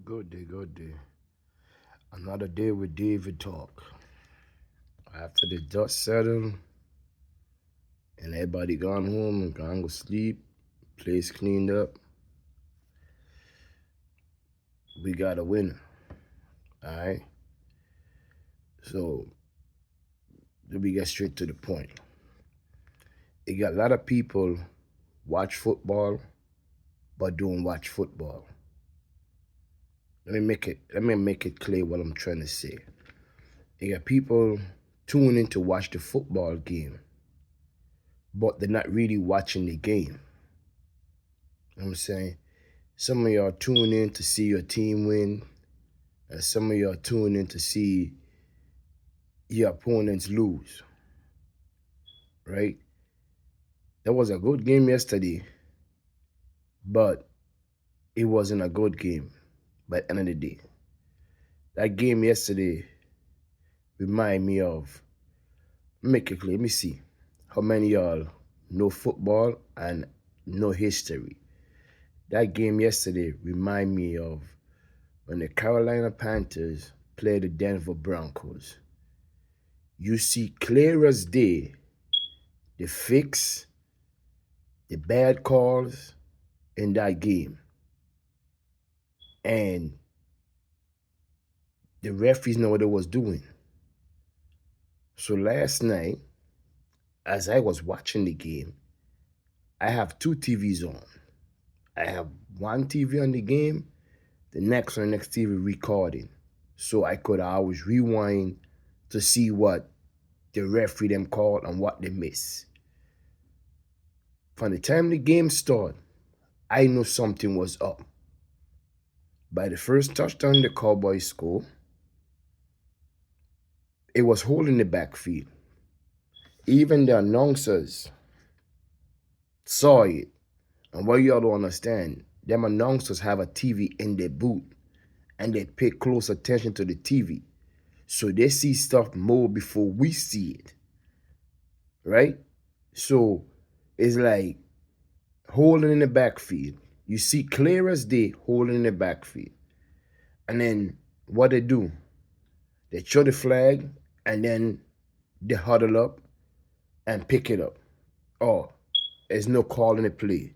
Good day, good day. Another day with David Talk. After the dust settled and everybody gone home and gone to sleep, place cleaned up, we got a winner. Alright? So let me get straight to the point. You got a lot of people watch football but don't watch football. Let me make it clear what I'm trying to say. You got people tuning in to watch the football game, but they're not really watching the game. You know what I'm saying? Some of y'all tune in to see your team win, and some of y'all tune in to see your opponents lose, right? That was a good game yesterday, but it wasn't a good game by the end of the day. That game yesterday remind me of, make it clear, let me see how many y'all know football and know history. That game yesterday remind me of when the Carolina Panthers played the Denver Broncos. You see clear as day the fix, the bad calls in that game. And the referees know what they was doing. So last night, as I was watching the game, I have two TVs on. I have one TV on the game, the next TV recording. So I could always rewind to see what the referee them called and what they miss. From the time the game started, I knew something was up. By the first touchdown the Cowboys scored, it was holding the backfield. Even the announcers saw it. And what y'all don't understand, them announcers have a TV in their booth and they pay close attention to the TV. So they see stuff more before we see it. Right? So it's like holding in the backfield. You see clear as day holding in the backfield. And then what they do, they throw the flag and then they huddle up and pick it up. Oh, there's no call in the play.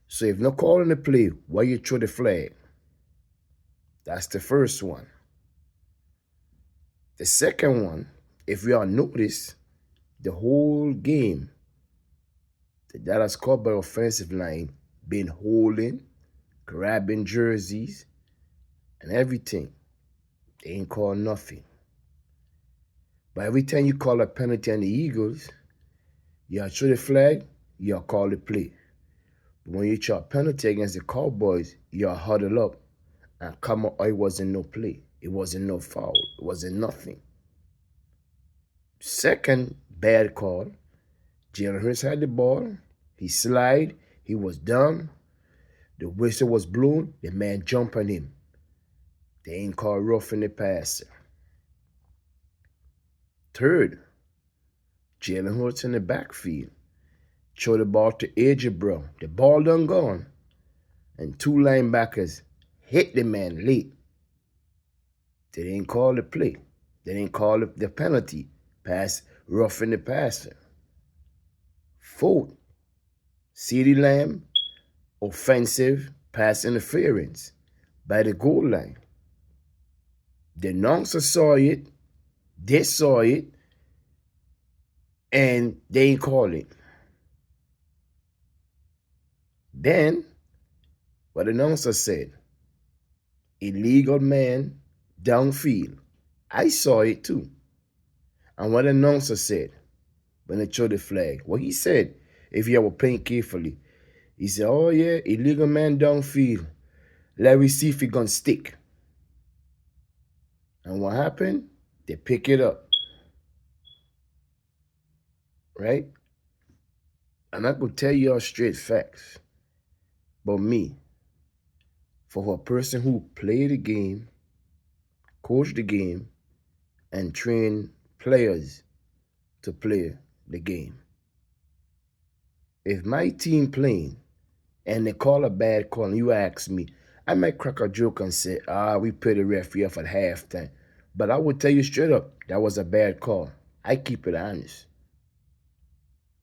So if no call in the play, why you throw the flag? That's the first one. The second one, if we all notice, the whole game, the Dallas Cowboys offensive line been holding, grabbing jerseys, and everything. They ain't call nothing. But every time you call a penalty on the Eagles, you throw the flag, you call the play. But when you throw a penalty against the Cowboys, you huddle up and come up, oh, it wasn't no play. It wasn't no foul. It wasn't nothing. Second bad call, Jalen Hurts had the ball. He slid. He was down. The whistle was blown. The man jumped on him. They ain't called roughing the passer. Third, Jalen Hurts in the backfield. Throw the ball to AJ Brown. The ball done gone. And two linebackers hit the man late. They didn't call the play. They didn't call the penalty. Pass, roughing the passer. Fourth, CeeDee Lamb, offensive pass interference by the goal line. The announcer saw it, they saw it, and they ain't call it. Then, what the announcer said, illegal man downfield. I saw it too. And what the announcer said when they showed the flag, what he said, if you were playing carefully, he said, oh yeah, illegal man downfield. Let me see if he gonna stick. And what happened? They pick it up. Right? And I could tell y'all straight facts. But me, for a person who played the game, coached the game, and trained players to play the game. If my team playing and they call a bad call and you ask me, I might crack a joke and say, we put the referee off at halftime. But I would tell you straight up, that was a bad call. I keep it honest.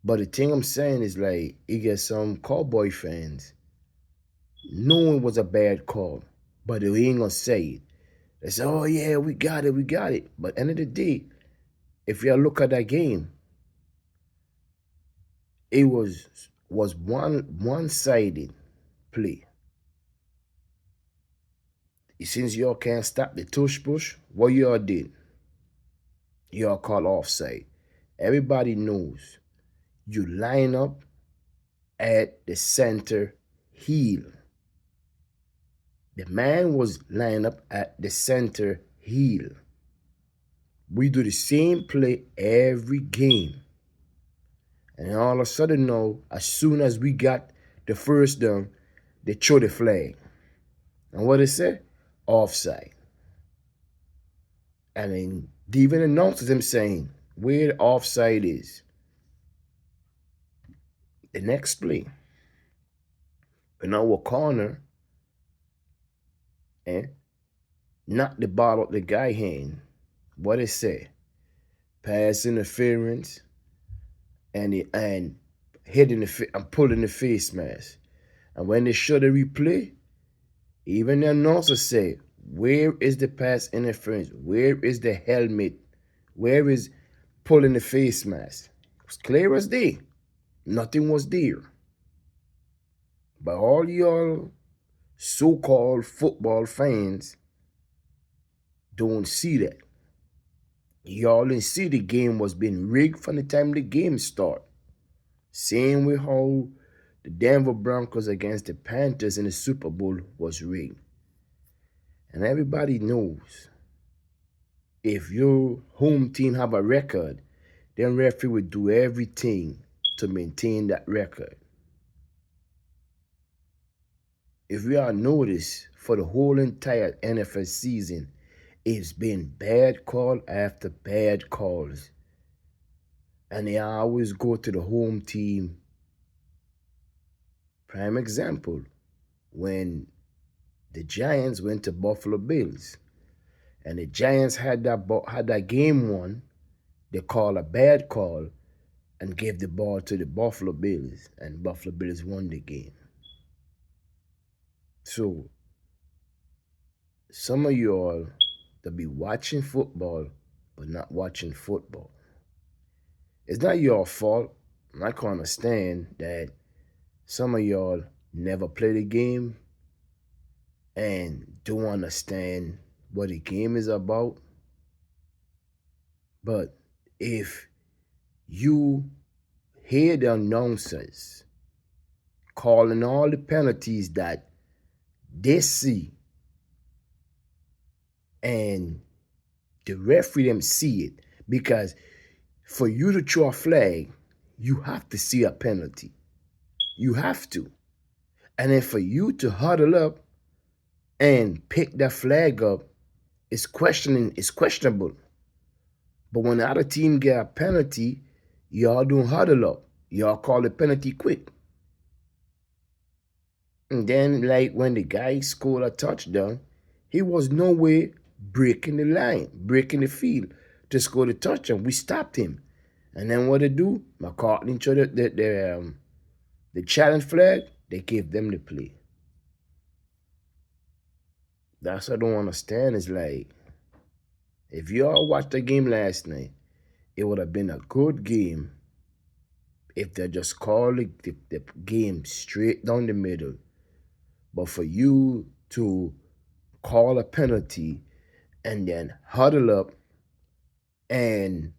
But the thing I'm saying is like, you get some Cowboy fans knowing it was a bad call, but they ain't gonna say it. They say, oh yeah, we got it, we got it. But end of the day, if you look at that game, it was one-sided play. Since y'all can't stop the tush push, what y'all did? Y'all call offside. Everybody knows you line up at the center heel. The man was lined up at the center heel. We do the same play every game. And all of a sudden now, as soon as we got the first down, they throw the flag. And what they say? Offside. And then they even announces them saying where the offside is. The next play. In our corner, knock the ball out the guy hand. What it say? Pass interference and hitting and pulling the face mask. And when they show the replay, even the announcer say, where is the pass interference? Where is the helmet? Where is pulling the face mask? It was clear as day. Nothing was there. But all y'all so-called football fans don't see that. Y'all didn't see the game was being rigged from the time the game started. Same with how the Denver Broncos against the Panthers in the Super Bowl was rigged. And everybody knows if your home team have a record, then referee will do everything to maintain that record. If we all notice, for the whole entire NFL season, it's been bad call after bad calls. And they always go to the home team. Prime example, when the Giants went to Buffalo Bills, and the Giants had that game won, they called a bad call and gave the ball to the Buffalo Bills, and Buffalo Bills won the game. So, some of y'all that be watching football but not watching football. It's not your fault. I can understand that some of y'all never play the game and don't understand what the game is about. But if you hear the announcers calling all the penalties that they see, and the referee them see it, because for you to throw a flag, you have to see a penalty. You have to. And then for you to huddle up and pick that flag up, it's questionable. But when the other team get a penalty, y'all don't huddle up. Y'all call the penalty quick. And then, like, when the guy scored a touchdown, he was no way breaking the line, breaking the field to score the touchdown. We stopped him. And then what they do? McCartney showed the challenge flag, they gave them the play. That's what I don't understand. Is like, if y'all watched the game last night, it would have been a good game if they just called the game straight down the middle. But for you to call a penalty and then huddle up and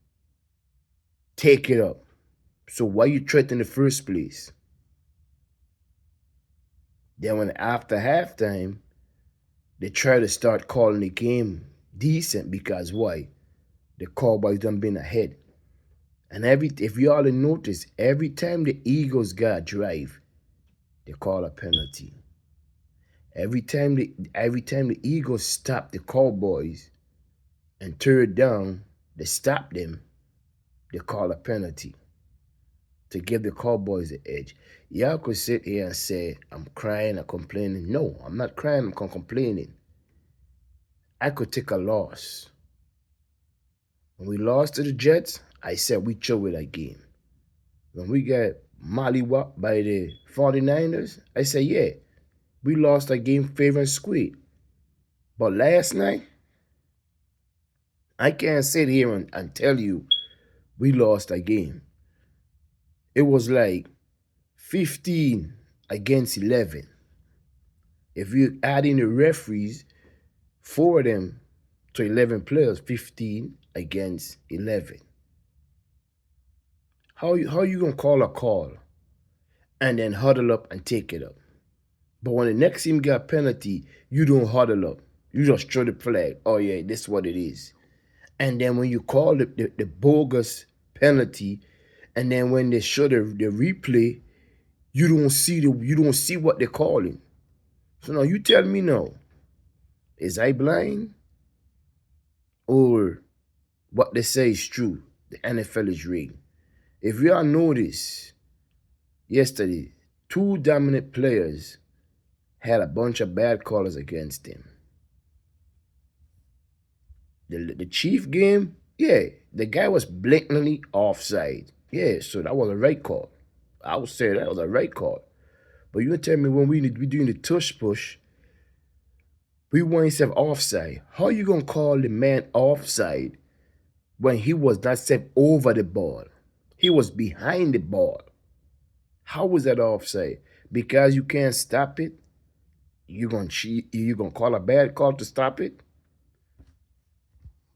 take it up. So why you threat in the first place? Then when after halftime, they try to start calling the game decent because why? The Cowboys done been ahead. And if you all notice, every time the Eagles got a drive, they call a penalty. Every time the Eagles stop the Cowboys and third down, they stop them, they call a penalty. to give the Cowboys the edge. Y'all could sit here and say, I'm crying and complaining. No, I'm not crying, I'm complaining. I could take a loss. When we lost to the Jets, I said we throw that game. When we got mollywopped by the 49ers, I said, yeah, we lost that game fair and square. But last night, I can't sit here and tell you we lost a game. It was like 15 against 11. If you add in the referees, 4 of them to 11 players, 15 against 11. How you going to call a call and then huddle up and take it up? But when the next team get a penalty, you don't huddle up. You just throw the flag. Oh, yeah, this is what it is. And then when you call the bogus penalty, and then when they show the replay, you don't see what they're calling. So now you tell me now, is I blind? Or what they say is true? The NFL is rigged. If you all noticed, yesterday, 2 dominant players had a bunch of bad callers against them. The Chief game, yeah, the guy was blatantly offside. Yeah, so that was a right call. I would say that was a right call. But you tell me when we doing the tush push, we want himself offside. How you gonna call the man offside when he was not set over the ball? He was behind the ball. How was that offside? Because you can't stop it? You gonna call a bad call to stop it?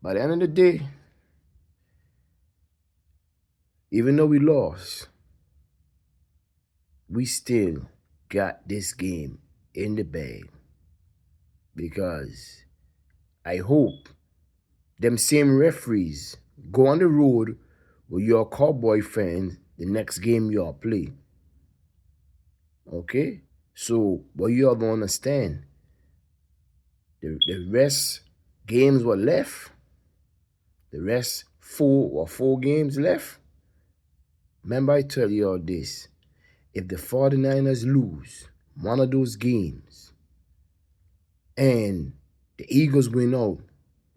By the end of the day, even though we lost, we still got this game in the bag. Because I hope them same referees go on the road with your Cowboy fans the next game y'all play. Okay? So, what y'all don't understand, the rest games were left, the rest 4 games left. Remember I tell y'all this, if the 49ers lose one of those games and the Eagles win out,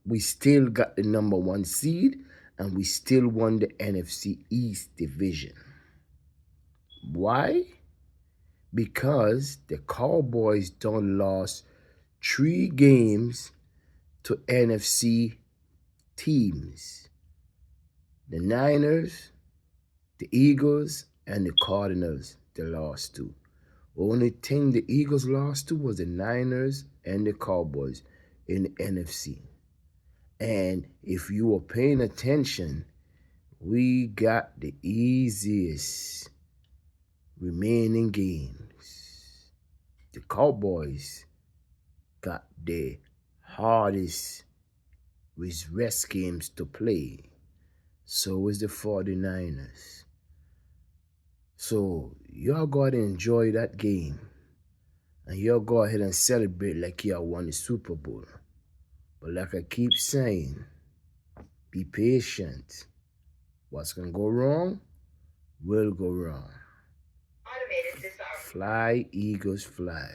we still got the #1 seed and we still won the NFC East division. Why? Because the Cowboys done lost 3 games to NFC teams. The Niners, the Eagles, and the Cardinals, they lost to. Only thing the Eagles lost to was the Niners and the Cowboys in the NFC. And if you were paying attention, we got the easiest remaining games. The Cowboys got the hardest rest games to play. So is the 49ers. So y'all go ahead and enjoy that game. And y'all go ahead and celebrate like y'all won the Super Bowl. But like I keep saying, be patient. What's going to go wrong will go wrong. Fly, Eagles, fly.